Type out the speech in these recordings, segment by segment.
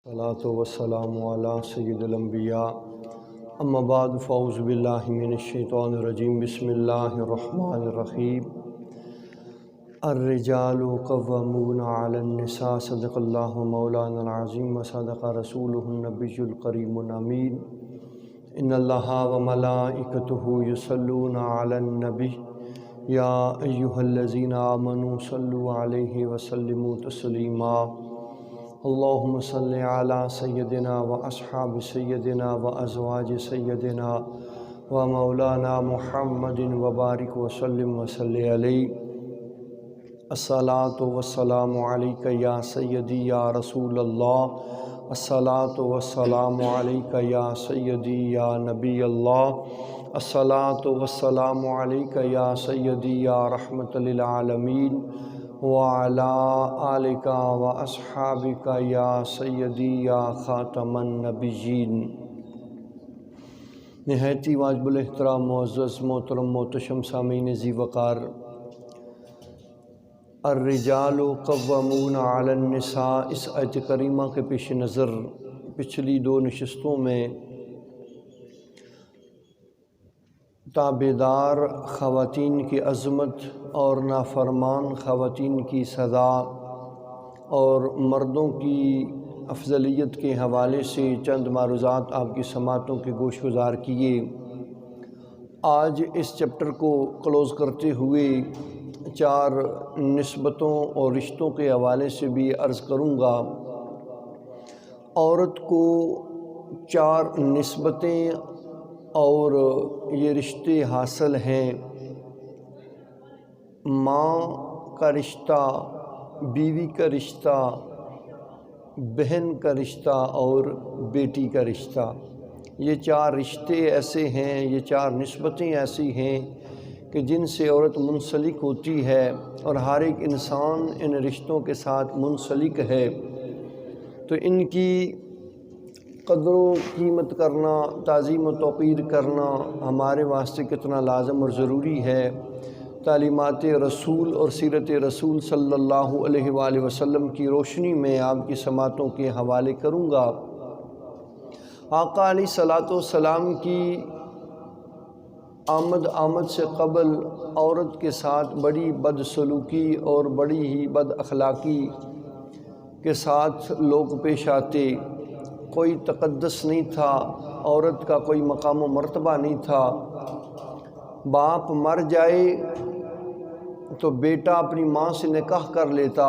الصلاۃ والسلام علی سید الانبیاء اما بعد فاعوذ باللہ من الشیطان الرجیم بسم اللہ الرحمن الرحیم الرجال قوامون علی النساء صدق اللہ مولانا العظیم وصدق رسولہ النبی الکریم الامین ان اللہ وملائکتہ یصلون علی النبی یا ایہا الذین آمنوا صلوا علیہ وسلموا تسلیما اللہم صلی علی سیدنا و اصحاب سیدنا و ازواج سیدنا و مولانا محمد وبارک وسلم وصلی علیہ الصلاۃ والسلام علیک یا سیدی یا رسول اللہ الصلاۃ والسلام علیک یا سیدی یا نبی اللہ الصلاۃ والسلام علیک یا سیدی یا رحمت للعالمین وعلی آلک و اصحابک یا سیدی یا خاتم النبیین۔ نہایت ہی واجب الاحترام معزز محترم محتشم سامعین ذی وقار، الرجال قوامون علی النساء، اس آیت کریمہ کے پیش نظر پچھلی دو نشستوں میں تابعدار خواتین کی عظمت اور نافرمان خواتین کی سزا اور مردوں کی افضلیت کے حوالے سے چند معروضات آپ کی سماعتوں کے گوش گزار کیے۔ آج اس چیپٹر کو کلوز کرتے ہوئے چار نسبتوں اور رشتوں کے حوالے سے بھی عرض کروں گا۔ عورت کو چار نسبتیں اور یہ رشتے حاصل ہیں: ماں کا رشتہ، بیوی کا رشتہ، بہن کا رشتہ اور بیٹی کا رشتہ۔ یہ چار رشتے ایسے ہیں، یہ چار نسبتیں ایسی ہیں کہ جن سے عورت منسلک ہوتی ہے اور ہر ایک انسان ان رشتوں کے ساتھ منسلک ہے، تو ان کی قدر و قیمت کرنا، تعظیم و توقیر کرنا ہمارے واسطے کتنا لازم اور ضروری ہے۔ تعلیمات رسول اور سیرت رسول صلی اللہ علیہ وآلہ وسلم کی روشنی میں آپ کی سماعتوں کے حوالے کروں گا۔ آقا علیہ الصلوۃ والسلام کی آمد سے قبل عورت کے ساتھ بڑی بدسلوکی اور بڑی ہی بد اخلاقی کے ساتھ لوگ پیش آتے۔ کوئی تقدس نہیں تھا، عورت کا کوئی مقام و مرتبہ نہیں تھا۔ باپ مر جائے تو بیٹا اپنی ماں سے نکاح کر لیتا،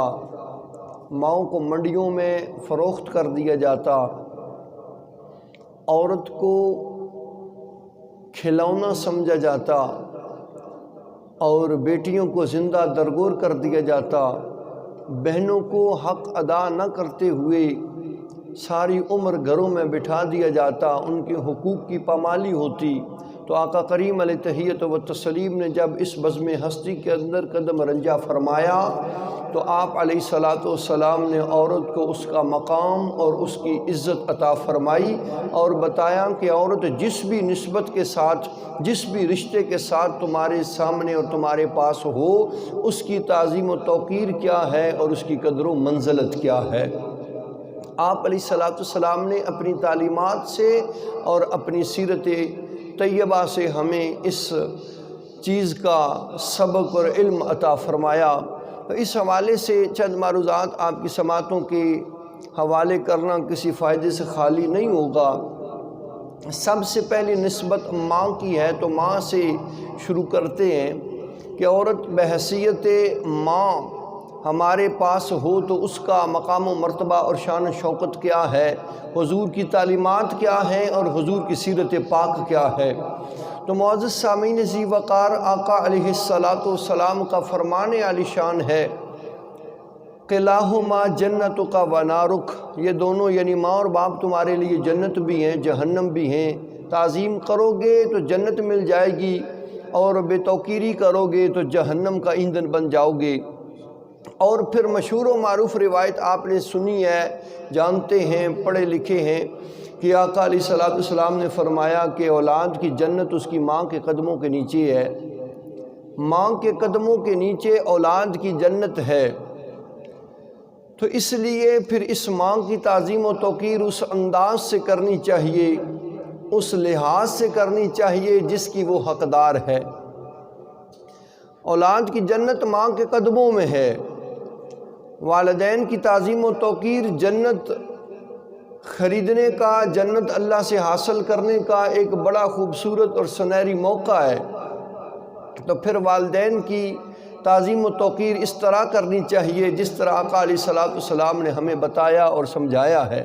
ماؤں کو منڈیوں میں فروخت کر دیا جاتا، عورت کو کھلونا سمجھا جاتا اور بیٹیوں کو زندہ درگور کر دیا جاتا۔ بہنوں کو حق ادا نہ کرتے ہوئے ساری عمر گھروں میں بٹھا دیا جاتا، ان کے حقوق کی پامالی ہوتی۔ تو آقا کریم علیہ تحیت و تسلیم نے جب اس بزم ہستی کے اندر قدم رنجہ فرمایا تو آپ علیہ الصلوۃ والسلام نے عورت کو اس کا مقام اور اس کی عزت عطا فرمائی اور بتایا کہ عورت جس بھی نسبت کے ساتھ، جس بھی رشتے کے ساتھ تمہارے سامنے اور تمہارے پاس ہو، اس کی تعظیم و توقیر کیا ہے اور اس کی قدر و منزلت کیا ہے۔ آپ علیہ الصلوۃ والسلام نے اپنی تعلیمات سے اور اپنی سیرت طیبہ سے ہمیں اس چیز کا سبق اور علم عطا فرمایا۔ اس حوالے سے چند معروضات آپ کی سماعتوں کے حوالے کرنا کسی فائدے سے خالی نہیں ہوگا۔ سب سے پہلی نسبت ماں کی ہے، تو ماں سے شروع کرتے ہیں کہ عورت بحیثیت ماں ہمارے پاس ہو تو اس کا مقام و مرتبہ اور شان و شوکت کیا ہے، حضور کی تعلیمات کیا ہیں اور حضور کی سیرت پاک کیا ہے۔ تو معزز سامعین ذی وقار، آقا علیہ الصلوۃ والسلام کا فرمان عالی شان ہے، قِلَاهُمَا جَنَّتُكَ وَنَارُكَ، یہ دونوں یعنی ماں اور باپ تمہارے لیے جنت بھی ہیں، جہنم بھی ہیں۔ تعظیم کرو گے تو جنت مل جائے گی اور بے توقیری کرو گے تو جہنم کا ایندھن بن جاؤ گے۔ اور پھر مشہور و معروف روایت آپ نے سنی ہے، جانتے ہیں، پڑھے لکھے ہیں کہ آقا علیہ الصلوۃ والسلام نے فرمایا کہ اولاد کی جنت اس کی ماں کے قدموں کے نیچے ہے، ماں کے قدموں کے نیچے اولاد کی جنت ہے۔ تو اس لیے پھر اس ماں کی تعظیم و توقیر اس انداز سے کرنی چاہیے، اس لحاظ سے کرنی چاہیے جس کی وہ حقدار ہے۔ اولاد کی جنت ماں کے قدموں میں ہے۔ والدین کی تعظیم و توقیر جنت خریدنے کا، جنت اللہ سے حاصل کرنے کا ایک بڑا خوبصورت اور سنہری موقع ہے۔ تو پھر والدین کی تعظیم و توقیر اس طرح کرنی چاہیے جس طرح آقا علیہ الصلوۃ والسلام نے ہمیں بتایا اور سمجھایا ہے۔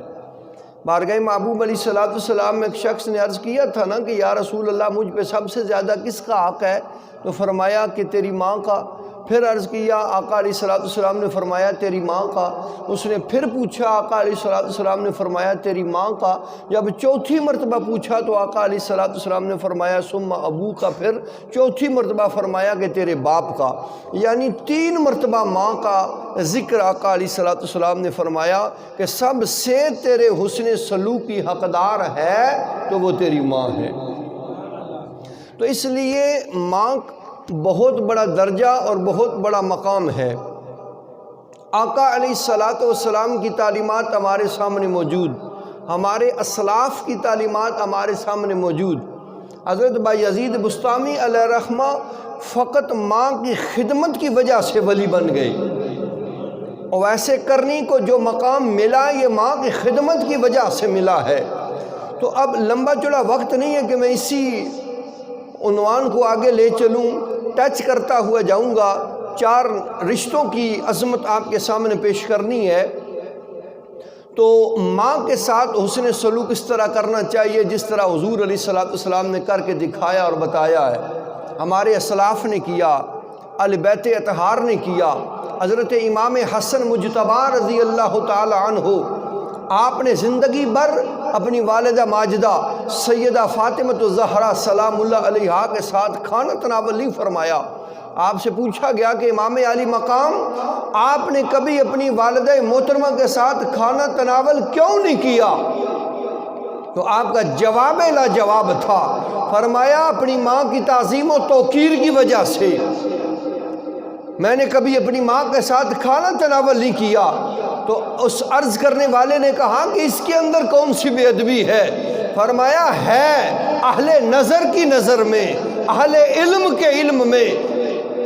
بارگاہ محبوب علیہ الصلوۃ والسلام میں ایک شخص نے عرض کیا تھا نا کہ یا رسول اللہ مجھ پہ سب سے زیادہ کس کا حق ہے؟ تو فرمایا کہ تیری ماں کا۔ پھر عرض کیا، آقا علیہ الصلوۃ والسلام نے فرمایا تیری ماں کا۔ اس نے پھر پوچھا، آقا علیہ الصلوۃ والسلام نے فرمایا تیری ماں کا۔ جب چوتھی مرتبہ پوچھا تو آقا علیہ الصلوۃ والسلام نے فرمایا ثم ابو کا۔ پھر چوتھی مرتبہ فرمایا کہ تیرے باپ کا، یعنی 3 مرتبہ ماں کا ذکر آقا علیہ الصلوۃ والسلام نے فرمایا کہ سب سے تیرے حسن سلوک کی حقدار ہے تو وہ تیری ماں ہے۔ تو اس لیے ماں بہت بڑا درجہ اور بہت بڑا مقام ہے۔ آقا علیہ الصلوۃ والسلام کی تعلیمات ہمارے سامنے موجود، ہمارے اسلاف کی تعلیمات ہمارے سامنے موجود۔ حضرت بایزید بسطامی علیہ رحمہ فقط ماں کی خدمت کی وجہ سے ولی بن گئے، اور ویسے کرنی کو جو مقام ملا یہ ماں کی خدمت کی وجہ سے ملا ہے۔ تو اب لمبا چوڑا وقت نہیں ہے کہ میں اسی عنوان کو آگے لے چلوں، ٹچ کرتا ہوا جاؤں گا۔ 4 رشتوں کی عظمت آپ کے سامنے پیش کرنی ہے۔ تو ماں کے ساتھ حسن سلوک اس طرح کرنا چاہیے جس طرح حضور علیہ الصلوۃ والسلام نے کر کے دکھایا اور بتایا ہے، ہمارے اسلاف نے کیا، اہل بیت اطہار نے کیا۔ حضرت امام حسن مجتبی رضی اللہ تعالی عنہ، آپ نے زندگی بھر اپنی والدہ ماجدہ سیدہ فاطمہ الزہرا سلام اللہ علیہا کے ساتھ کھانا تناول نہیں فرمایا۔ آپ سے پوچھا گیا کہ امام علی مقام، آپ نے کبھی اپنی والدہ محترمہ کے ساتھ کھانا تناول کیوں نہیں کیا؟ تو آپ کا جواب لا جواب تھا، فرمایا اپنی ماں کی تعظیم و توقیر کی وجہ سے میں نے کبھی اپنی ماں کے ساتھ کھانا تناول نہیں کیا۔ تو اس عرض کرنے والے نے کہا کہ اس کے اندر کون سی بے ادبی ہے؟ فرمایا ہے اہل نظر کی نظر میں، اہل علم کے علم میں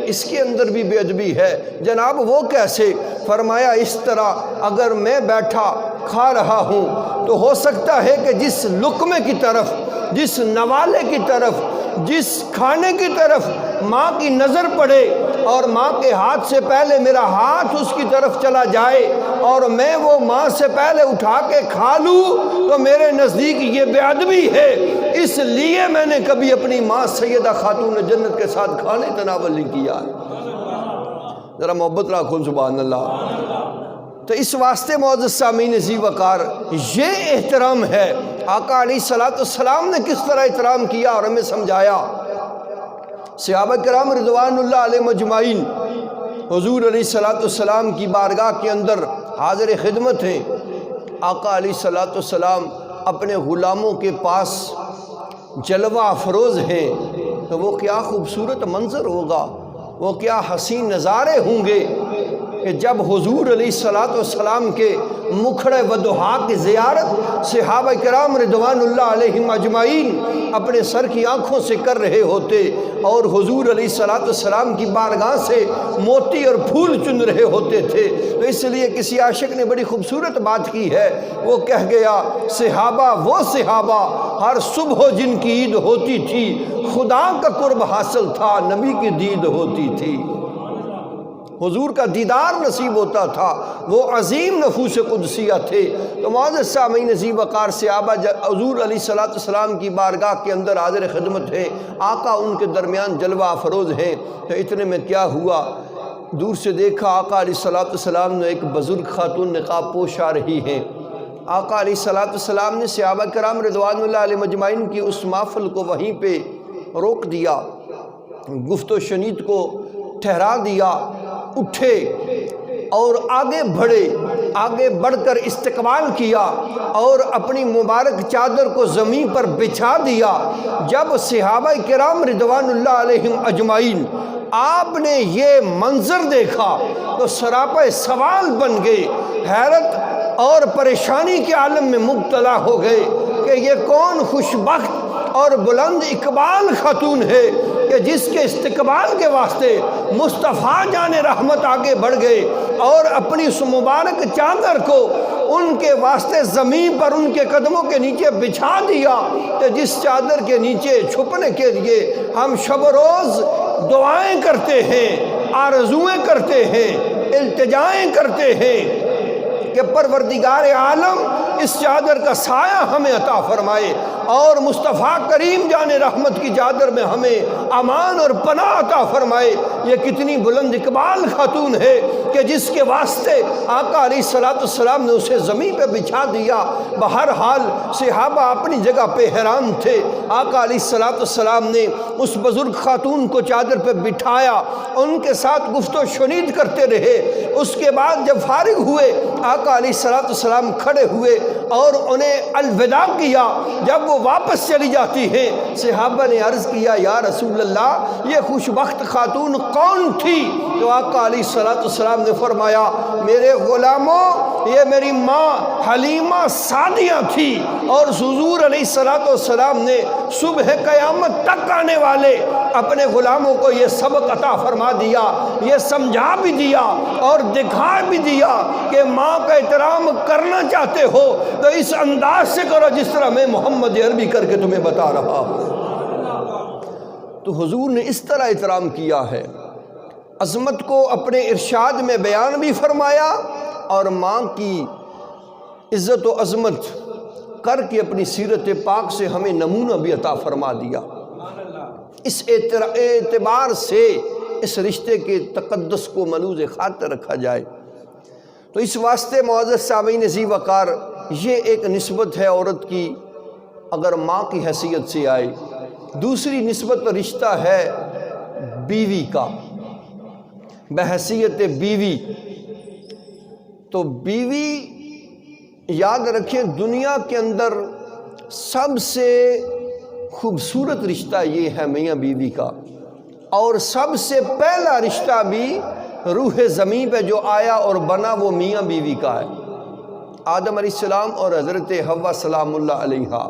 اس کے اندر بھی بے ادبی ہے۔ جناب وہ کیسے؟ فرمایا اس طرح اگر میں بیٹھا کھا رہا ہوں تو ہو سکتا ہے کہ جس لقمے کی طرف، جس نوالے کی طرف، جس کھانے کی طرف ماں کی نظر پڑے اور ماں کے ہاتھ سے پہلے میرا ہاتھ اس کی طرف چلا جائے اور میں وہ ماں سے پہلے اٹھا کے کھا لوں تو میرے نزدیک یہ بے ادبی ہے۔ اس لیے میں نے کبھی اپنی ماں سیدہ خاتون جنت کے ساتھ کھانے تناول نہیں کیا۔ ذرا محبت رکھو سبحان اللہ۔ تو اس واسطے معزز سامعین ذی وقار یہ احترام ہے۔ آقا علیہ الصلوۃ والسلام نے کس طرح احترام کیا اور ہمیں سمجھایا۔ صحابہ کرام رضوان اللہ علیہ مجمعین حضور علیہ الصلوۃ والسلام کی بارگاہ کے اندر حاضر خدمت ہیں۔ آقا علیہ الصلوۃ والسلام اپنے غلاموں کے پاس جلوہ افروز ہیں، تو وہ کیا خوبصورت منظر ہوگا، وہ کیا حسین نظارے ہوں گے کہ جب حضور علیہ الصلوۃ والسلام کے مکھڑے ودحا کی زیارت صحابہ کرام رضوان اللہ علیہم اجمعین اپنے سر کی آنکھوں سے کر رہے ہوتے اور حضور علیہ الصلوۃ والسلام کی بارگاہ سے موتی اور پھول چن رہے ہوتے تھے۔ تو اس لیے کسی عاشق نے بڑی خوبصورت بات کی ہے، وہ کہہ گیا صحابہ وہ صحابہ ہر صبح جن کی عید ہوتی تھی، خدا کا قرب حاصل تھا، نبی کی دید ہوتی تھی، حضور کا دیدار نصیب ہوتا تھا، وہ عظیم نفوس قدسیہ تھے۔ تو معزز سامعین ذی وقار صحابہ حضور علیہ الصلوۃ والسلام کی بارگاہ کے اندر حاضر خدمت ہیں، آقا ان کے درمیان جلوہ افروز ہیں۔ تو اتنے میں کیا ہوا، دور سے دیکھا آقا علیہ الصلوۃ والسلام نے ایک بزرگ خاتون نقاب پوش آ رہی ہیں۔ آقا علیہ الصلوۃ والسلام نے صحابہ کرام رضوان اللہ علیہ مجمعین کی اس محفل کو وہیں پہ روک دیا، گفت و شنید کو ٹھہرا دیا، اٹھے اور آگے بڑھے، آگے بڑھ کر استقبال کیا اور اپنی مبارک چادر کو زمین پر بچھا دیا۔ جب صحابہ کرام رضوان اللہ علیہم اجمعین آپ نے یہ منظر دیکھا تو سراپا سوال بن گئے، حیرت اور پریشانی کے عالم میں مبتلا ہو گئے کہ یہ کون خوشبخت اور بلند اقبال خاتون ہے کہ جس کے استقبال کے واسطے مصطفیٰ جان رحمت آگے بڑھ گئے اور اپنی اس مبارک چادر کو ان کے واسطے زمین پر ان کے قدموں کے نیچے بچھا دیا کہ جس چادر کے نیچے چھپنے کے لیے ہم شب و روز دعائیں کرتے ہیں، آرزویں کرتے ہیں، التجائیں کرتے ہیں کہ پروردگار عالم اس چادر کا سایہ ہمیں عطا فرمائے اور مصطفیٰ کریم جان رحمت کی چادر میں ہمیں امان اور پناہ عطا فرمائے۔ یہ کتنی بلند اقبال خاتون ہے کہ جس کے واسطے آقا علیہ السلام نے اسے زمین پہ بچھا دیا۔ بہرحال صحابہ اپنی جگہ پہ حیران تھے، آقا علیہ السلام نے اس بزرگ خاتون کو چادر پہ بٹھایا، ان کے ساتھ گفت و شنید کرتے رہے۔ اس کے بعد جب فارغ ہوئے آقا علیہ السلام کھڑے ہوئے اور انہیں الوداع کیا۔ جب وہ واپس چلی جاتی ہیں صحابہ نے عرض کیا یا رسول اللہ یہ خوشبخت خاتون کون تھی؟ تو آقا علیہ السلام نے فرمایا میرے غلاموں یہ میری ماں حلیمہ سعدیہ تھی، اور حضور علیہ السلام نے صبح قیامت تک آنے والے اپنے غلاموں کو یہ سبق عطا فرما دیا، یہ سمجھا بھی دیا اور دکھا بھی دیا کہ ماں کا احترام کرنا چاہتے ہو تو اس انداز سے کرو جس طرح میں محمد عربی کر کے تمہیں بتا رہا ہوں۔ تو حضور نے اس طرح احترام کیا ہے، عظمت کو اپنے ارشاد میں بیان بھی فرمایا اور ماں کی عزت و عظمت کر کے اپنی سیرت پاک سے ہمیں نمونہ بھی عطا فرما دیا۔ اس اعتبار سے اس رشتے کے تقدس کو ملوز خاطر رکھا جائے۔ تو اس واسطے معزز سامعین ذی وقار یہ ایک نسبت ہے عورت کی اگر ماں کی حیثیت سے آئے۔ دوسری نسبت رشتہ ہے بیوی کا بحیثیت بیوی۔ تو بیوی یاد رکھیں دنیا کے اندر سب سے خوبصورت رشتہ یہ ہے میاں بیوی کا، اور سب سے پہلا رشتہ بھی روح زمین پہ جو آیا اور بنا وہ میاں بیوی کا ہے۔ آدم علیہ السلام اور حضرت حوا سلام اللہ علیہا،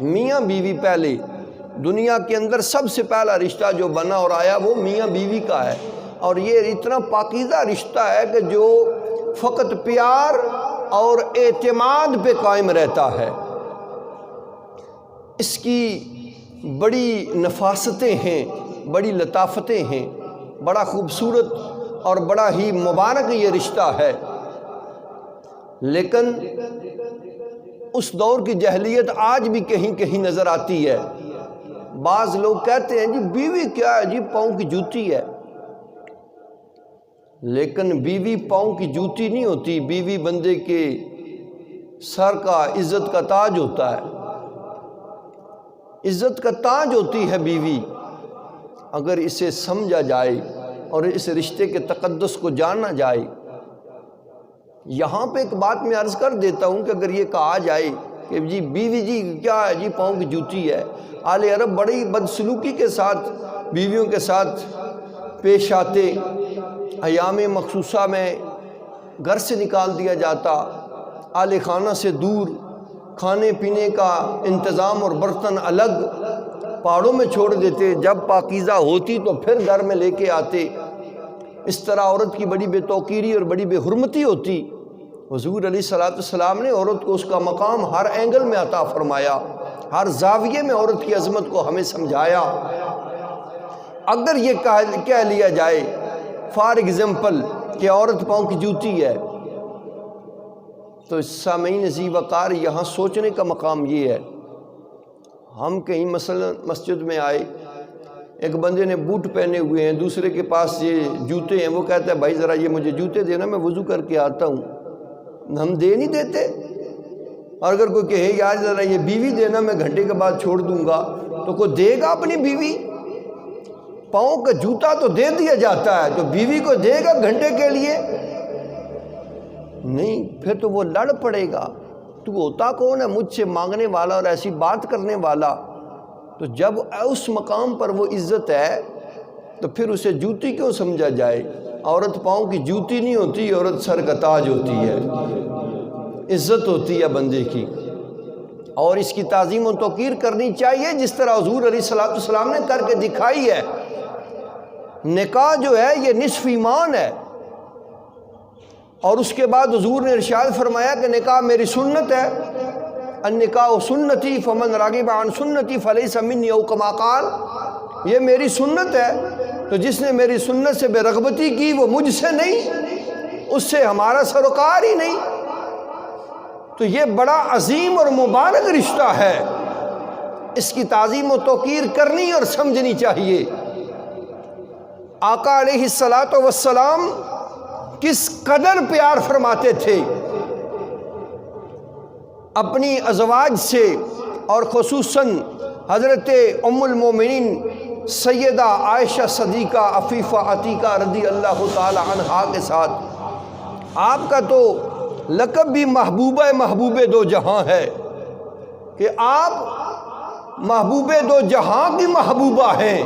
میاں بیوی پہلے۔ دنیا کے اندر سب سے پہلا رشتہ جو بنا اور آیا وہ میاں بیوی کا ہے، اور یہ اتنا پاکیزہ رشتہ ہے کہ جو فقط پیار اور اعتماد پہ قائم رہتا ہے۔ اس کی بڑی نفاستیں ہیں، بڑی لطافتیں ہیں، بڑا خوبصورت اور بڑا ہی مبارک یہ رشتہ ہے۔ لیکن اس دور کی جاہلیت آج بھی کہیں کہیں نظر آتی ہے۔ بعض لوگ کہتے ہیں جی بیوی کیا ہے جی پاؤں کی جوتی ہے، لیکن بیوی پاؤں کی جوتی نہیں ہوتی، بیوی بندے کے سر کا عزت کا تاج ہوتا ہے، عزت کا تاج ہوتی ہے بیوی۔ اگر اسے سمجھا جائے اور اس رشتے کے تقدس کو جانا جائے۔ یہاں پہ ایک بات میں عرض کر دیتا ہوں کہ اگر یہ کہا جائے کہ جی بیوی جی کیا ہے جی پاؤں کی جوتی ہے، آل عرب بڑی بدسلوکی کے ساتھ بیویوں کے ساتھ پیش آتے، ایام مخصوصہ میں گھر سے نکال دیا جاتا، اہل خانہ سے دور، کھانے پینے کا انتظام اور برتن الگ پہاڑوں میں چھوڑ دیتے، جب پاکیزہ ہوتی تو پھر گھر میں لے کے آتے۔ اس طرح عورت کی بڑی بے توقیری اور بڑی بے حرمتی ہوتی۔ حضور علیہ السلام نے عورت کو اس کا مقام ہر اینگل میں عطا فرمایا، ہر زاویے میں عورت کی عظمت کو ہمیں سمجھایا۔ اگر یہ کہہ لیا جائے فار ایگزامپل کہ عورت پاؤں کی جوتی ہے، تو سامعین ذی وقار یہاں سوچنے کا مقام یہ ہے، ہم کہیں مثلا مسجد میں آئے، ایک بندے نے بوٹ پہنے ہوئے ہیں، دوسرے کے پاس یہ جوتے ہیں، وہ کہتا ہے بھائی ذرا یہ مجھے جوتے دینا، میں وضو کر کے آتا ہوں۔ ہم دے نہیں دیتے۔ اور اگر کوئی کہے یار ذرا یہ بیوی دینا، میں گھنٹے کے بعد چھوڑ دوں گا، تو کوئی دے گا اپنی بیوی؟ پاؤں کا جوتا تو دے دیا جاتا ہے، تو بیوی کو دے گا گھنٹے کے لیے؟ نہیں، پھر تو وہ لڑ پڑے گا، تو ہوتا کون ہے مجھ سے مانگنے والا اور ایسی بات کرنے والا؟ تو جب اس مقام پر وہ عزت ہے تو پھر اسے جوتی کیوں سمجھا جائے؟ عورت پاؤں کی جوتی نہیں ہوتی، عورت سر کا تاج ہوتی ہے، عزت ہوتی ہے بندے کی، اور اس کی تعظیم و توقیر کرنی چاہیے جس طرح حضور علیہ السلام نے کر کے دکھائی ہے۔ نکاح جو ہے یہ نصف ایمان ہے، اور اس کے بعد حضور نے ارشاد فرمایا کہ نکاح میری سنت ہے، النکاح سنتی فمن راغب عن سنتی فلیس منی، او کما قال، یہ میری سنت ہے، تو جس نے میری سنت سے بے رغبتی کی وہ مجھ سے نہیں، اس سے ہمارا سروکار ہی نہیں۔ تو یہ بڑا عظیم اور مبارک رشتہ ہے، اس کی تعظیم و توقیر کرنی اور سمجھنی چاہیے۔ آقا علیہ السلام کس قدر پیار فرماتے تھے اپنی ازواج سے، اور خصوصاً حضرت ام المومنین سیدہ عائشہ صدیقہ عفیفہ عتیقہ رضی اللہ تعالی عنہا کے ساتھ۔ آپ کا تو لقب بھی محبوب دو جہاں ہے کہ آپ محبوب دو جہاں کی محبوبہ ہیں۔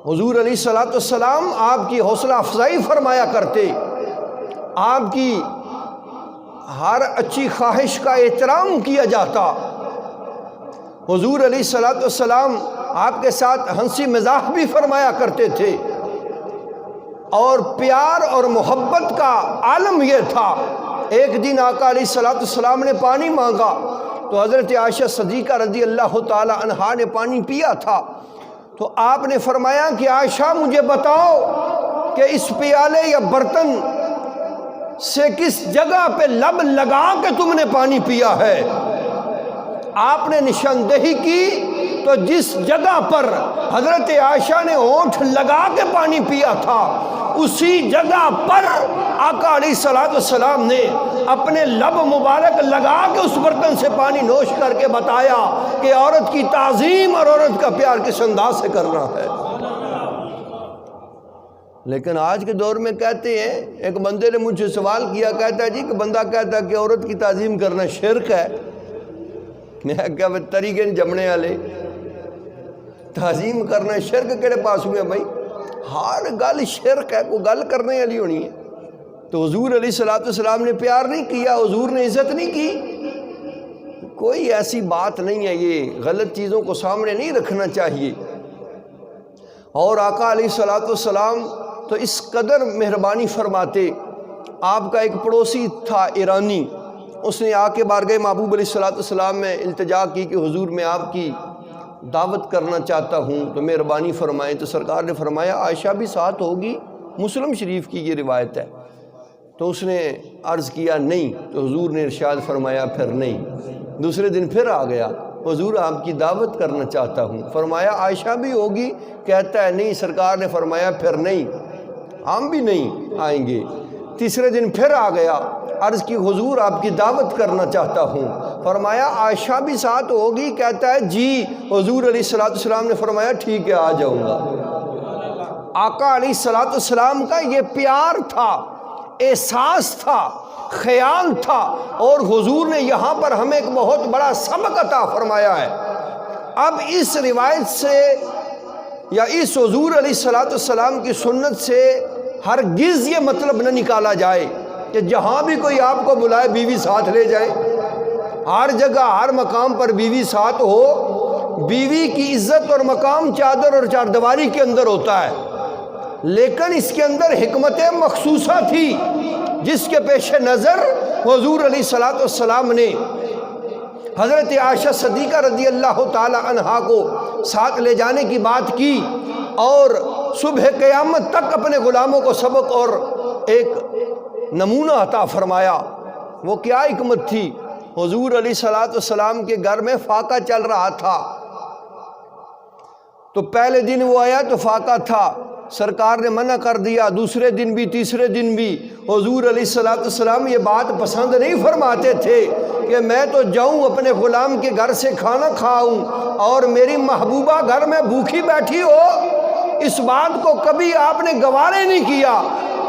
حضور علیہ السلام آپ کی حوصلہ افزائی فرمایا کرتے، آپ کی ہر اچھی خواہش کا احترام کیا جاتا۔ حضور علیہ السلام آپ کے ساتھ ہنسی مزاح بھی فرمایا کرتے تھے، اور پیار اور محبت کا عالم یہ تھا۔ ایک دن آقا علیہ السلام نے پانی مانگا تو حضرت عائشہ صدیقہ رضی اللہ تعالی عنہا نے پانی پیا تھا، تو آپ نے فرمایا کہ عائشہ مجھے بتاؤ کہ اس پیالے یا برتن سے کس جگہ پہ لب لگا کے تم نے پانی پیا ہے؟ آپ نے نشاندہی کی تو جس جگہ پر حضرت عائشہ نے ہونٹ لگا کے پانی پیا تھا، اسی جگہ پر آقا علیہ السلام نے اپنے لب مبارک لگا کے اس برتن سے پانی نوش کر کے بتایا کہ عورت کی تعظیم اور عورت کا پیار کس انداز سے کرنا ہے۔ لیکن آج کے دور میں کہتے ہیں، ایک بندے نے مجھ سے سوال کیا، کہتا ہے جی کہ بندہ کہتا ہے کہ عورت کی تعظیم کرنا شرک ہے۔ میں کیا طریقے جمنے والے تعظیم کرنا شرک کہڑے پاس ہوئے بھائی؟ ہر گل شرک ہے، کوئی گل کرنے والی ہونی ہے۔ تو حضور علیہ السلام نے پیار نہیں کیا، حضور نے عزت نہیں کی، کوئی ایسی بات نہیں ہے۔ یہ غلط چیزوں کو سامنے نہیں رکھنا چاہیے۔ اور آقا علیہ السلام تو اس قدر مہربانی فرماتے، آپ کا ایک پڑوسی تھا ایرانی، اس نے آ کے بارگاہ محبوب علیہ السلام میں التجا کی کہ حضور میں آپ کی دعوت کرنا چاہتا ہوں تو مہربانی فرمائیں۔ تو سرکار نے فرمایا عائشہ بھی ساتھ ہوگی، مسلم شریف کی یہ روایت ہے۔ تو اس نے عرض کیا نہیں، تو حضور نے ارشاد فرمایا پھر نہیں۔ دوسرے دن پھر آ گیا، حضور آپ کی دعوت کرنا چاہتا ہوں، فرمایا عائشہ بھی ہوگی، کہتا ہے نہیں، سرکار نے فرمایا پھر نہیں، ہم بھی نہیں آئیں گے۔ تیسرے دن پھر آ گیا، عرض کی حضور آپ کی دعوت کرنا چاہتا ہوں، فرمایا عائشہ بھی ساتھ ہوگی، کہتا ہے جی۔ حضور علیہ السلام نے فرمایا ٹھیک ہے آ جاؤں گا۔ آقا علیہ السلام کا یہ پیار تھا، احساس تھا، خیال تھا، اور حضور نے یہاں پر ہمیں ایک بہت بڑا سبق عطا فرمایا ہے۔ اب اس روایت سے یا اس حضور علیہ السلام کی سنت سے ہرگز یہ مطلب نہ نکالا جائے کہ جہاں بھی کوئی آپ کو بلائے بیوی ساتھ لے جائے۔ ہر جگہ ہر مقام پر بیوی ساتھ ہو۔ بیوی کی عزت اور مقام چادر اور چاردیواری کے اندر ہوتا ہے، لیکن اس کے اندر حکمت مخصوصہ تھی جس کے پیش نظر حضور علیہ السلام نے حضرت عائشہ صدیقہ رضی اللہ تعالی عنہا کو ساتھ لے جانے کی بات کی، اور صبح قیامت تک اپنے غلاموں کو سبق اور ایک نمونہ عطا فرمایا۔ وہ کیا حکمت تھی؟ حضور علیہ السلام کے گھر میں فاقہ چل رہا تھا، تو پہلے دن وہ آیا تو فاقہ تھا، سرکار نے منع کر دیا، دوسرے دن بھی تیسرے دن بھی۔ حضور علیہ السلام یہ بات پسند نہیں فرماتے تھے کہ میں تو جاؤں اپنے غلام کے گھر سے کھانا کھاؤں اور میری محبوبہ گھر میں بھوکھی بیٹھی ہو، اس بات کو کبھی آپ نے گوارا نہیں کیا۔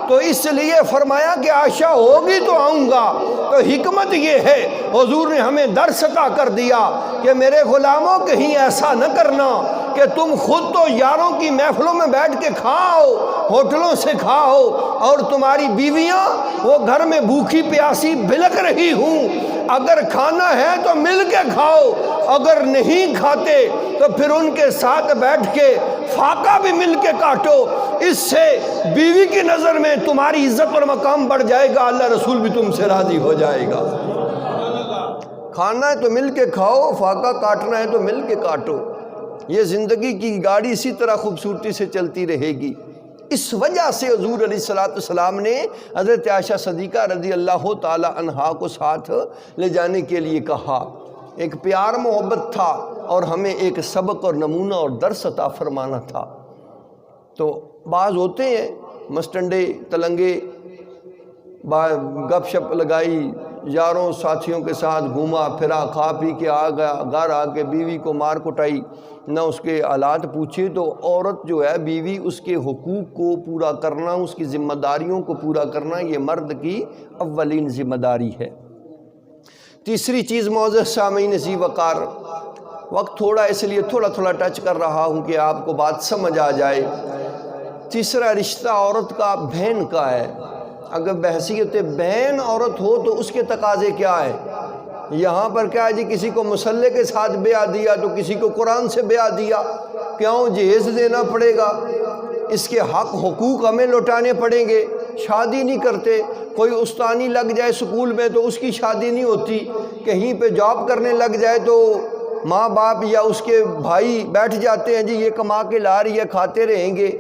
تو اس لیے فرمایا کہ عائشہ ہوگی تو آؤں گا۔ تو حکمت یہ ہے، حضور نے ہمیں درس عطا کر دیا کہ میرے غلاموں کہیں ایسا نہ کرنا کہ تم خود تو یاروں کی محفلوں میں بیٹھ کے کھاؤ، ہوٹلوں سے کھاؤ، اور تمہاری بیویاں وہ گھر میں بھوکی پیاسی بلک رہی ہوں۔ اگر کھانا ہے تو مل کے کھاؤ، اگر نہیں کھاتے تو پھر ان کے ساتھ بیٹھ کے فاقہ بھی مل کے کاٹو۔ اس سے بیوی کی نظر میں تمہاری عزت اور مقام بڑھ جائے گا، اللہ رسول بھی تم سے راضی ہو جائے گا۔ کھانا ہے تو مل کے کھاؤ، فاقہ کاٹنا ہے تو مل کے کاٹو۔ یہ زندگی کی گاڑی اسی طرح خوبصورتی سے چلتی رہے گی۔ اس وجہ سے حضور علیہ السلام نے حضرت عائشہ صدیقہ رضی اللہ تعالی عنہا کو ساتھ لے جانے کے لیے کہا۔ ایک پیار محبت تھا اور ہمیں ایک سبق اور نمونہ اور درس عطا فرمانا تھا۔ تو بعض ہوتے ہیں مسٹنڈے تلنگے، گپ شپ لگائی، یاروں ساتھیوں کے ساتھ گھوما پھرا، کھا پی کے آ گیا، گھر آ کے بیوی کو مار کٹائی، نہ اس کے حالات پوچھے۔ تو عورت جو ہے بیوی، اس کے حقوق کو پورا کرنا، اس کی ذمہ داریوں کو پورا کرنا، یہ مرد کی اولین ذمہ داری ہے۔ تیسری چیز معزز سامعین ذی وقار، وقت تھوڑا اس لیے تھوڑا ٹچ کر رہا ہوں کہ آپ کو بات سمجھ آ جائے۔ تیسرا رشتہ عورت کا بہن کا ہے۔ اگر بحیثیت بہن عورت ہو تو اس کے تقاضے کیا ہے؟ یہاں پر کیا ہے جی، کسی کو مسلح کے ساتھ بیعہ دیا تو کسی کو قرآن سے بیعہ دیا، کیوں؟ جہیز دینا پڑے گا، اس کے حق حقوق ہمیں لوٹانے پڑیں گے۔ شادی نہیں کرتے، کوئی استانی لگ جائے سکول میں تو اس کی شادی نہیں ہوتی، کہیں پہ جاب کرنے لگ جائے تو ماں باپ یا اس کے بھائی بیٹھ جاتے ہیں، جی یہ کما کے لا رہی ہے، کھاتے رہیں گے۔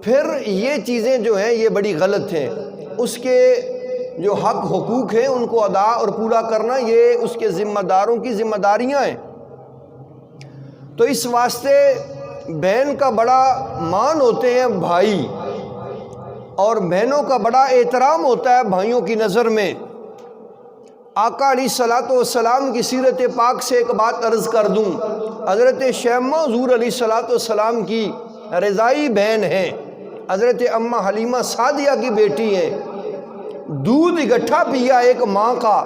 پھر یہ چیزیں جو ہیں یہ بڑی غلط ہیں۔ اس کے جو حق حقوق ہیں ان کو ادا اور پورا کرنا، یہ اس کے ذمہ داروں کی ذمہ داریاں ہیں۔ تو اس واسطے بہن کا بڑا مان ہوتے ہیں بھائی، اور بہنوں کا بڑا احترام ہوتا ہے بھائیوں کی نظر میں۔ آقا علیہ الصلوۃ والسلام کی سیرت پاک سے ایک بات عرض کر دوں، حضرت شیمہ حضور علیہ الصلوۃ والسلام کی رضائی بہن ہیں، حضرت اماں حلیمہ سعدیہ کی بیٹی ہیں۔ دودھ اکٹھا پیا ایک ماں کا،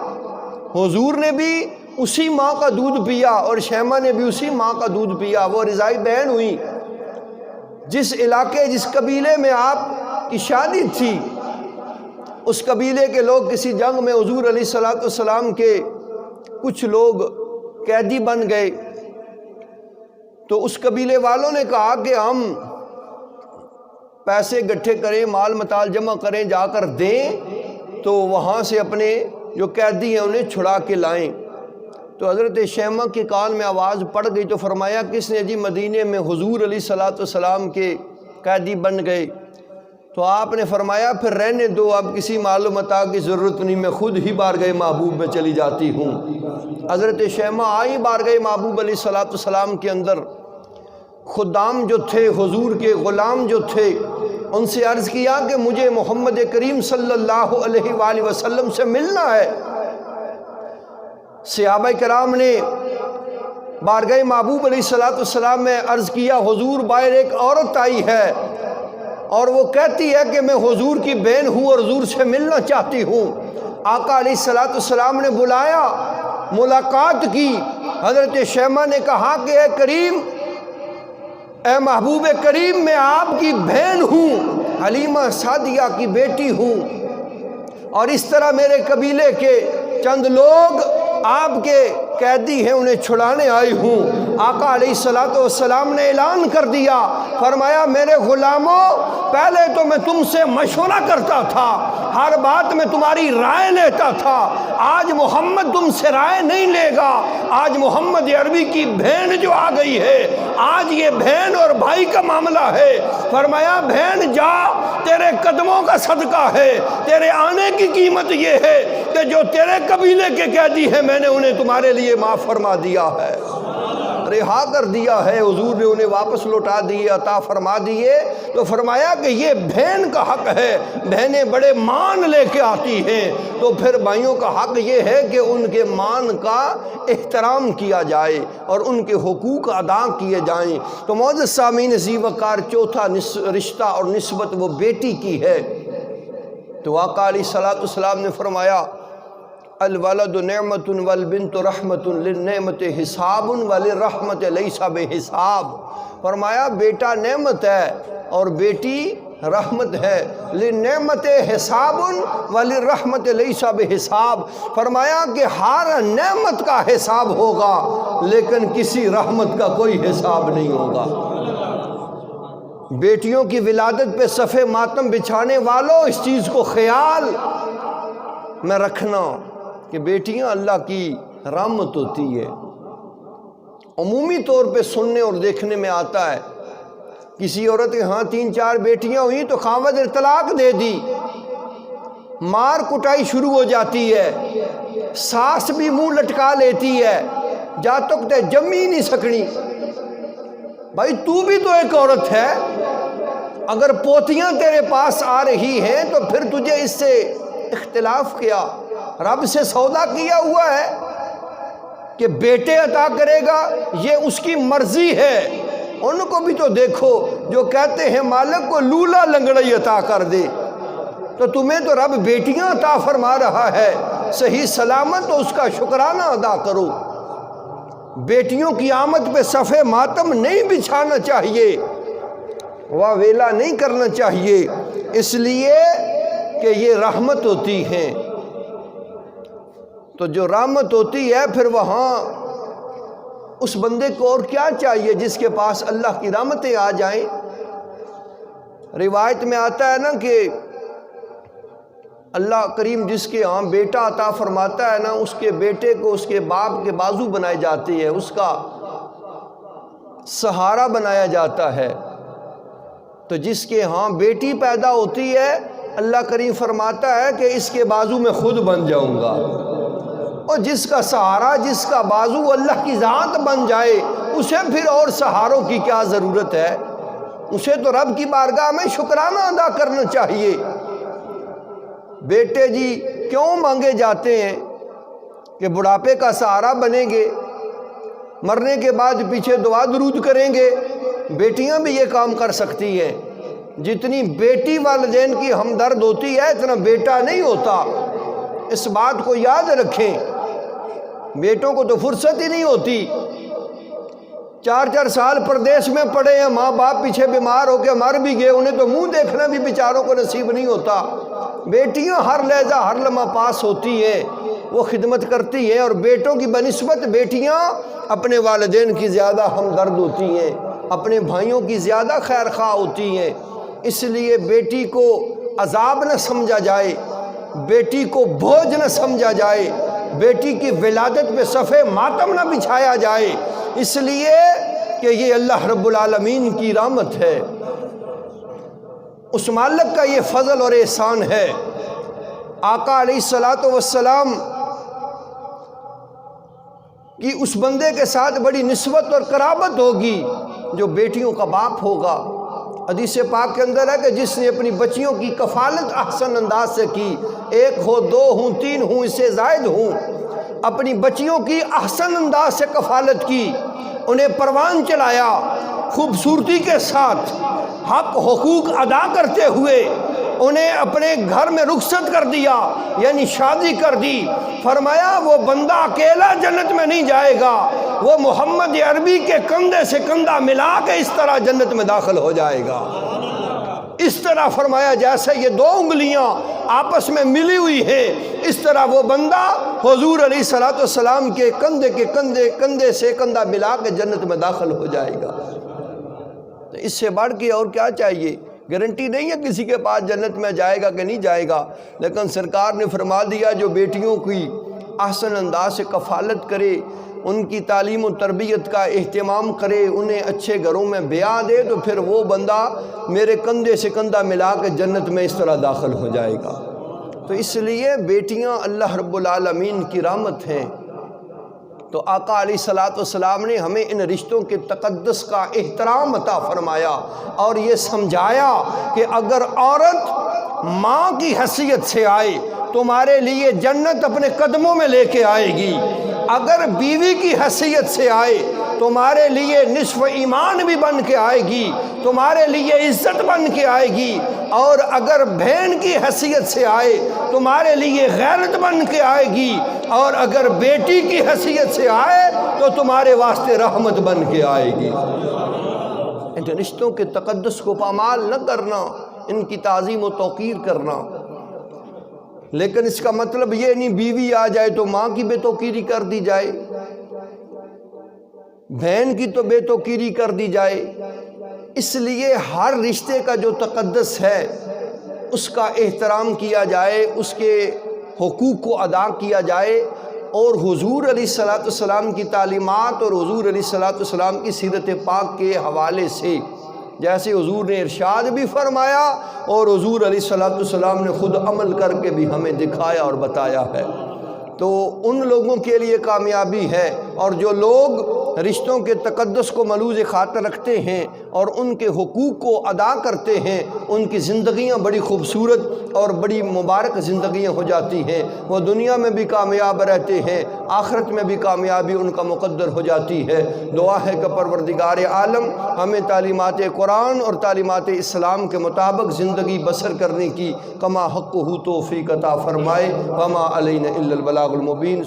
حضور نے بھی اسی ماں کا دودھ پیا اور شیمہ نے بھی اسی ماں کا دودھ پیا، وہ رضائی بہن ہوئی۔ جس علاقے جس قبیلے میں آپ کی شادی تھی، اس قبیلے کے لوگ کسی جنگ میں حضور علیہ الصلوۃ والسلام کے کچھ لوگ قیدی بن گئے، تو اس قبیلے والوں نے کہا کہ ہم پیسے اکٹھے کریں، مال متال جمع کریں، جا کر دیں تو وہاں سے اپنے جو قیدی ہیں انہیں چھڑا کے لائیں۔ تو حضرت شیمہ کے کان میں آواز پڑ گئی تو فرمایا، کس نے؟ جی مدینے میں حضور علیہ الصلوۃ والسلام کے قیدی بن گئے۔ تو آپ نے فرمایا پھر رہنے دو، اب کسی مال و متاع کی ضرورت نہیں، میں خود ہی بارگاہ محبوب میں چلی جاتی ہوں۔ حضرت شیمہ آئی بارگاہ محبوب علیہ الصلوۃ والسلام کے اندر، خدام جو تھے حضور کے غلام جو تھے ان سے عرض کیا کہ مجھے محمد کریم صلی اللہ علیہ وآلہ وسلم سے ملنا ہے۔ صحابہ کرام نے بارگاہ محبوب علیہ الصلوۃ والسلام میں عرض کیا، حضور باہر ایک عورت آئی ہے اور وہ کہتی ہے کہ میں حضور کی بہن ہوں اور حضور سے ملنا چاہتی ہوں۔ آقا علیہ الصلوۃ والسلام نے بلایا، ملاقات کی۔ حضرت شیمہ نے کہا کہ اے کریم، اے محبوب کریم، میں آپ کی بہن ہوں، حلیمہ سعدیہ کی بیٹی ہوں، اور اس طرح میرے قبیلے کے چند لوگ آپ کے قیدی ہیں، انہیں چھڑانے آئی ہوں۔ آقا علیہ الصلوۃ والسلام نے اعلان کر دیا، فرمایا میرے غلاموں، پہلے تو میں تم سے مشورہ کرتا تھا، ہر بات میں تمہاری رائے لیتا تھا، آج محمد تم سے رائے نہیں لے گا۔ آج محمد عربی کی بہن جو آ گئی ہے، آج یہ بہن اور بھائی کا معاملہ ہے۔ فرمایا بہن جا، تیرے قدموں کا صدقہ ہے، تیرے آنے کی قیمت یہ ہے کہ جو تیرے قبیلے کے قیدی ہیں میں نے انہیں تمہارے لیے معاف فرما دیا ہے، رہا کر دیا ہے، حضور نے انہیں واپس لوٹا دیے، عطا فرما دیے۔ تو فرمایا کہ یہ بہن کا حق ہے، بہنیں بڑے مان لے کے آتی ہیں، تو پھر بھائیوں کا حق یہ ہے کہ ان کے مان کا احترام کیا جائے اور ان کے حقوق ادا کیے جائیں۔ تو معزز سامعین ذی وقار، چوتھا رشتہ اور نسبت وہ بیٹی کی ہے۔ تو آقا علیہ الصلوۃ والسلام نے فرمایا، الولد نعمت والبنت رحمت للنعمت حساب وللرحمت لیس بحساب۔ فرمایا بیٹا نعمت ہے اور بیٹی رحمت ہے، للنعمت حساب وللرحمت لیس بحساب۔ فرمایا کہ ہر نعمت کا حساب ہوگا لیکن کسی رحمت کا کوئی حساب نہیں ہوگا۔ بیٹیوں کی ولادت پہ صف ماتم بچھانے والوں، اس چیز کو خیال میں رکھنا کہ بیٹیاں اللہ کی رحمت ہوتی ہے۔ عمومی طور پہ سننے اور دیکھنے میں آتا ہے کسی عورت کے ہاں 3-4 بیٹیاں ہوئیں تو خاوند نے طلاق دے دی، مار کٹائی شروع ہو جاتی ہے، ساس بھی منہ لٹکا لیتی ہے، جا تک تے جمی نہیں سکنی۔ بھائی تو بھی تو ایک عورت ہے، اگر پوتیاں تیرے پاس آ رہی ہیں تو پھر تجھے اس سے اختلاف کیا؟ رب سے سودا کیا ہوا ہے کہ بیٹے عطا کرے گا، یہ اس کی مرضی ہے۔ ان کو بھی تو دیکھو جو کہتے ہیں مالک کو لولا لنگڑی عطا کر دے، تو تمہیں تو رب بیٹیاں عطا فرما رہا ہے، صحیح سلامت تو اس کا شکرانہ ادا کرو۔ بیٹیوں کی آمد پہ صف ماتم نہیں بچھانا چاہیے، واویلا نہیں کرنا چاہیے، اس لیے کہ یہ رحمت ہوتی ہیں۔ تو جو رحمت ہوتی ہے پھر وہاں اس بندے کو اور کیا چاہیے جس کے پاس اللہ کی رحمتیں آ جائیں۔ روایت میں آتا ہے نا کہ اللہ کریم جس کے ہاں بیٹا عطا فرماتا ہے نا، اس کے بیٹے کو اس کے باپ کے بازو بنائے جاتے ہیں، اس کا سہارا بنایا جاتا ہے۔ تو جس کے ہاں بیٹی پیدا ہوتی ہے اللہ کریم فرماتا ہے کہ اس کے بازو میں خود بن جاؤں گا، اور جس کا سہارا جس کا بازو اللہ کی ذات بن جائے اسے پھر اور سہاروں کی کیا ضرورت ہے؟ اسے تو رب کی بارگاہ میں شکرانہ ادا کرنا چاہیے۔ بیٹے جی کیوں مانگے جاتے ہیں کہ بڑھاپے کا سہارا بنیں گے، مرنے کے بعد پیچھے دعا درود کریں گے۔ بیٹیاں بھی یہ کام کر سکتی ہیں، جتنی بیٹی والدین کی ہمدرد ہوتی ہے اتنا بیٹا نہیں ہوتا، اس بات کو یاد رکھیں۔ بیٹوں کو تو فرصت ہی نہیں ہوتی، 4 سال پردیس میں پڑے ہیں، ماں باپ پیچھے بیمار ہو کے مر بھی گئے، انہیں تو منہ دیکھنا بھی بیچاروں کو نصیب نہیں ہوتا۔ بیٹیاں ہر لہجہ ہر لمحہ پاس ہوتی ہیں، وہ خدمت کرتی ہیں، اور بیٹوں کی بنسبت بیٹیاں اپنے والدین کی زیادہ ہمدرد ہوتی ہیں، اپنے بھائیوں کی زیادہ خیر خواہ ہوتی ہیں۔ اس لیے بیٹی کو عذاب نہ سمجھا جائے، بیٹی کو بوجھ نہ سمجھا جائے، بیٹی کی ولادت پہ صف ماتم نہ بچھایا جائے، اس لیے کہ یہ اللہ رب العالمین کی رحمت ہے، اس مالک کا یہ فضل اور احسان ہے۔ آقا علیہ السلام کی اس بندے کے ساتھ بڑی نسبت اور قرابت ہوگی جو بیٹیوں کا باپ ہوگا۔ حدیث پاک کے اندر ہے کہ جس نے اپنی بچیوں کی کفالت احسن انداز سے کی، 1 ہو 2 ہوں 3 ہوں اس سے زائد ہوں، اپنی بچیوں کی احسن انداز سے کفالت کی، انہیں پروان چلایا، خوبصورتی کے ساتھ حق حقوق ادا کرتے ہوئے انہیں اپنے گھر میں رخصت کر دیا، یعنی شادی کر دی۔ فرمایا وہ بندہ اکیلا جنت میں نہیں جائے گا، وہ محمد عربی کے کندھے سے کندھا ملا کے اس طرح جنت میں داخل ہو جائے گا۔ اس طرح فرمایا جیسے یہ 2 انگلیاں آپس میں ملی ہوئی ہیں، اس طرح وہ بندہ حضور علیہ السلام کے کندھے سے کندھا ملا کے جنت میں داخل ہو جائے گا۔ تو اس سے بڑھ کے اور کیا چاہیے؟ گارنٹی نہیں ہے کسی کے پاس جنت میں جائے گا کہ نہیں جائے گا، لیکن سرکار نے فرما دیا جو بیٹیوں کی احسن انداز سے کفالت کرے، ان کی تعلیم و تربیت کا اہتمام کرے، انہیں اچھے گھروں میں بیاہ دے، تو پھر وہ بندہ میرے کندھے سے کندھا ملا کے جنت میں اس طرح داخل ہو جائے گا۔ تو اس لیے بیٹیاں اللہ رب العالمین کی رحمت ہیں۔ تو آقا علیہ السلام نے ہمیں ان رشتوں کے تقدس کا احترام عطا فرمایا اور یہ سمجھایا کہ اگر عورت ماں کی حیثیت سے آئے تمہارے لیے جنت اپنے قدموں میں لے کے آئے گی، اگر بیوی کی حیثیت سے آئے تمہارے لیے نصف ایمان بھی بن کے آئے گی، تمہارے لیے عزت بن کے آئے گی، اور اگر بہن کی حیثیت سے آئے تمہارے لیے غیرت بن کے آئے گی، اور اگر بیٹی کی حیثیت سے آئے تو تمہارے واسطے رحمت بن کے آئے گی۔ ان رشتوں کے تقدس کو پامال نہ کرنا، ان کی تعظیم و توقیر کرنا، لیکن اس کا مطلب یہ نہیں بیوی آ جائے تو ماں کی بے توقیری کر دی جائے، بہن کی تو بے توقیری کر دی جائے۔ اس لیے ہر رشتے کا جو تقدس ہے اس کا احترام کیا جائے، اس کے حقوق کو ادا کیا جائے، اور حضور علیہ السلام کی تعلیمات اور حضور علیہ السلام کی سیرت پاک کے حوالے سے جیسے حضور نے ارشاد بھی فرمایا اور حضور علیہ السلام نے خود عمل کر کے بھی ہمیں دکھایا اور بتایا ہے، تو ان لوگوں کے لیے کامیابی ہے۔ اور جو لوگ رشتوں کے تقدس کو ملوز خاطر رکھتے ہیں اور ان کے حقوق کو ادا کرتے ہیں، ان کی زندگیاں بڑی خوبصورت اور بڑی مبارک زندگیاں ہو جاتی ہیں، وہ دنیا میں بھی کامیاب رہتے ہیں، آخرت میں بھی کامیابی ان کا مقدر ہو جاتی ہے۔ دعا ہے کہ پروردگار عالم ہمیں تعلیمات قرآن اور تعلیمات اسلام کے مطابق زندگی بسر کرنے کی کما حق ہو توفیق عطا فرمائے۔ وما علینا الا البلاغ المبین۔